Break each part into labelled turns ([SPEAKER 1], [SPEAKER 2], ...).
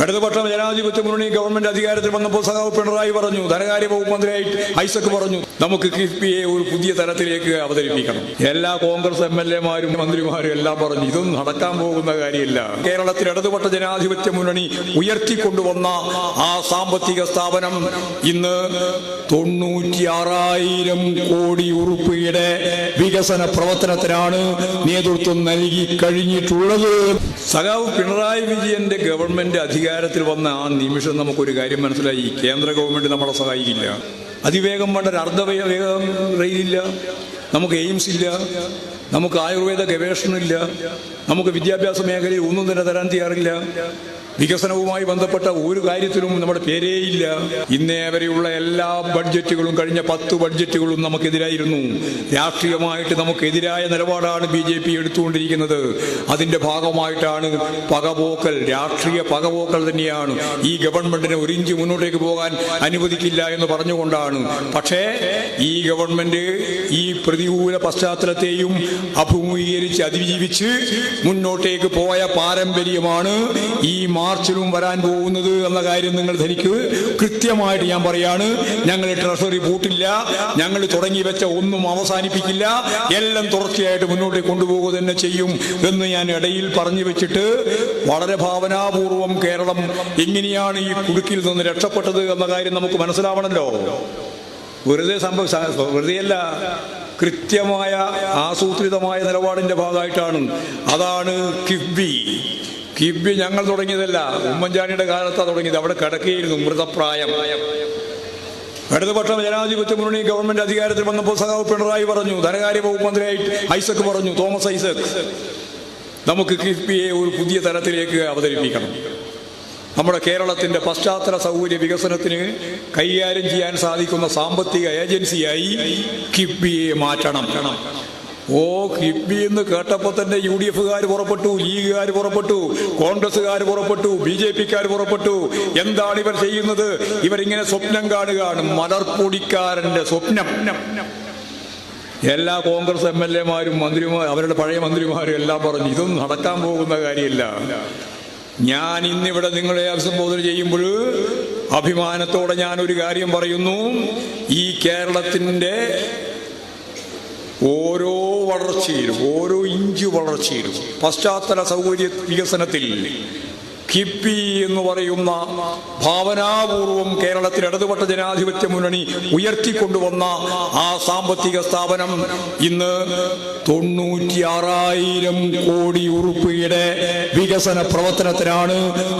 [SPEAKER 1] ഇടതുപക്ഷ ജനാധിപത്യ മുന്നണി ഗവൺമെന്റ് അധികാരത്തിൽ വന്നപ്പോൾ സഖാവ് പിണറായി പറഞ്ഞു, ധനകാര്യ വകുപ്പ് മന്ത്രിയായി ഐസക് പറഞ്ഞു, നമുക്ക് കിഫ്ബിയെ ഒരു പുതിയ തലത്തിലേക്ക് അവതരിപ്പിക്കണം. എല്ലാ കോൺഗ്രസ് MLA-മാരും മന്ത്രിമാരും എല്ലാം പറഞ്ഞു, ഇതൊന്നും നടക്കാൻ പോകുന്ന കാര്യമില്ല. കേരളത്തിൽ ഇടതുപക്ഷ ജനാധിപത്യ മുന്നണി ഉയർത്തിക്കൊണ്ടുവന്ന ആ സാമ്പത്തിക സ്ഥാപനം ഇന്ന് 96,000 കോടി ഉറുപ്പികയുടെ വികസന പ്രവർത്തനത്തിനാണ് നേതൃത്വം നൽകി കഴിഞ്ഞിട്ടുള്ളത്. സഖാവ് പിണറായി വിജയന്റെ ഗവൺമെന്റ് അധികാരത്തിൽ വന്ന ആ നിമിഷം നമുക്കൊരു കാര്യം മനസ്സിലായി, കേന്ദ്ര ഗവൺമെന്റ് നമ്മളെ സഹായിക്കില്ല. അതിവേഗം വേണ്ട ഒരു അർദ്ധവേഗം റെയിലില്ല, നമുക്ക് എയിംസ് ഇല്ല, നമുക്ക് ആയുർവേദ ഗവേഷണമില്ല, നമുക്ക് വിദ്യാഭ്യാസ മേഖലയിൽ ഒന്നും തന്നെ തരാൻ തയ്യാറില്ല. വികസനവുമായി ബന്ധപ്പെട്ട ഒരു കാര്യത്തിലും നമ്മുടെ പേരേയില്ല. ഇന്നേ വരെയുള്ള എല്ലാ ബഡ്ജറ്റുകളും കഴിഞ്ഞ 10 ബഡ്ജറ്റുകളും നമുക്കെതിരായിരുന്നു. രാഷ്ട്രീയമായിട്ട് നമുക്കെതിരായ നിലപാടാണ് BJP എടുത്തുകൊണ്ടിരിക്കുന്നത്. അതിന്റെ ഭാഗമായിട്ടാണ് പകപോക്കൽ, രാഷ്ട്രീയ പകപോക്കൽ തന്നെയാണ്. ഈ ഗവൺമെന്റിനെ ഒരു ഇഞ്ച് മുന്നോട്ടേക്ക് പോകാൻ അനുവദിക്കില്ല എന്ന് പറഞ്ഞുകൊണ്ടാണ്. പക്ഷേ ഈ ഗവൺമെന്റ് ഈ പ്രതികൂല പശ്ചാത്തലത്തെയും അഭിമുഖീകരിച്ച് അതിജീവിച്ച് മുന്നോട്ടേക്ക് പോയ പാരമ്പര്യമാണ് ഈ മാർച്ചിലും വരാൻ പോകുന്നത് എന്ന കാര്യം നിങ്ങൾ ധരിക്കൂ. കൃത്യമായിട്ട് ഞാൻ പറയാണ്, ഞങ്ങൾ ട്രഷറി പൂട്ടില്ല, ഞങ്ങൾ തുടങ്ങി വെച്ച ഒന്നും അവസാനിപ്പിക്കില്ല, എല്ലാം തുടർച്ചയായിട്ട് മുന്നോട്ട് കൊണ്ടുപോകുക തന്നെ ചെയ്യും എന്ന് ഞാൻ ഇടയിൽ പറഞ്ഞു വെച്ചിട്ട്, വളരെ ഭാവനാപൂർവം കേരളം എങ്ങനെയാണ് ഈ കുടുക്കിൽ നിന്ന് രക്ഷപ്പെട്ടത് എന്ന കാര്യം നമുക്ക് മനസ്സിലാവണമല്ലോ. വെറുതെയല്ല, കൃത്യമായ ആസൂത്രിതമായ നിലപാടിന്റെ ഭാഗമായിട്ടാണ്. അതാണ് കിഫ്ബി ഞങ്ങൾ തുടങ്ങിയതല്ല, ഉമ്മൻചാണ്ടിയുടെ കാലത്താണ് തുടങ്ങിയത്. അവിടെ കിടക്കുകയായിരുന്നു മൃതപ്രായം. ഇടതുപക്ഷ ജനാധിപത്യ മുന്നണി ഗവൺമെന്റ് അധികാരത്തിൽ വന്നപ്പോൾ സഖാവ് പിണറായി പറഞ്ഞു, ധനകാര്യ വകുപ്പ് മന്ത്രിയായി ഐസക് പറഞ്ഞു, തോമസ് ഐസക്, നമുക്ക് കിഫ്ബിയെ ഒരു പുതിയ തലത്തിലേക്ക് അവതരിപ്പിക്കണം. നമ്മുടെ കേരളത്തിന്റെ പശ്ചാത്തല സൗകര്യ വികസനത്തിന് കൈകാര്യം ചെയ്യാൻ സാധിക്കുന്ന സാമ്പത്തിക ഏജൻസിയായി കിഫ്ബിയെ മാറ്റണം. കിഫ്ബി എന്ന് കേട്ടപ്പോൾ തന്നെ UDF-കാർ പുറപ്പെട്ടു, ലീഗുകാർ പുറപ്പെട്ടു, കോൺഗ്രസ്സുകാർ പുറപ്പെട്ടു, BJP-ക്കാർ പുറപ്പെട്ടു. എന്താണ് ഇവർ ചെയ്യുന്നത്? ഇവരിങ്ങനെ സ്വപ്നം കാണുകയാണ്, മലർപ്പൊടിക്കാരന്റെ സ്വപ്നം. എല്ലാ കോൺഗ്രസ് MLA-മാരും അവരുടെ പഴയ മന്ത്രിമാരും എല്ലാം പറഞ്ഞു, ഇതൊന്നും നടക്കാൻ പോകുന്ന കാര്യമില്ല. ഞാൻ ഇന്നിവിടെ നിങ്ങളെ അഭിസംബോധന ചെയ്യുമ്പോൾ അഭിമാനത്തോടെ ഞാനൊരു കാര്യം പറയുന്നു, ഈ കേരളത്തിന്റെ ഓരോ വളർച്ചയിലും, ഓരോ ഇഞ്ച് വളർച്ചയിലും, പശ്ചാത്തല സൗകര്യ വികസനത്തിൽ കിഫ്ബി എന്ന് പറയുന്ന ഭാവനാപൂർവം കേരളത്തിൽ ഇടതുപക്ഷ ജനാധിപത്യ മുന്നണി ഉയർത്തിക്കൊണ്ടുവന്ന ആ സാമ്പത്തിക സ്ഥാപനം ഇന്ന് 96,000 കോടി ഉറുപ്പികയുടെ വികസന പ്രവർത്തനത്തിനാണ്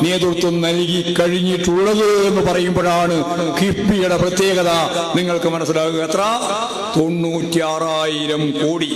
[SPEAKER 1] നേതൃത്വം നൽകി കഴിഞ്ഞിട്ടുള്ളത് എന്ന് പറയുമ്പോഴാണ് കിഫ്ബിയുടെ പ്രത്യേകത നിങ്ങൾക്ക് മനസ്സിലാകുക. എത്ര? 96,000 കോടി.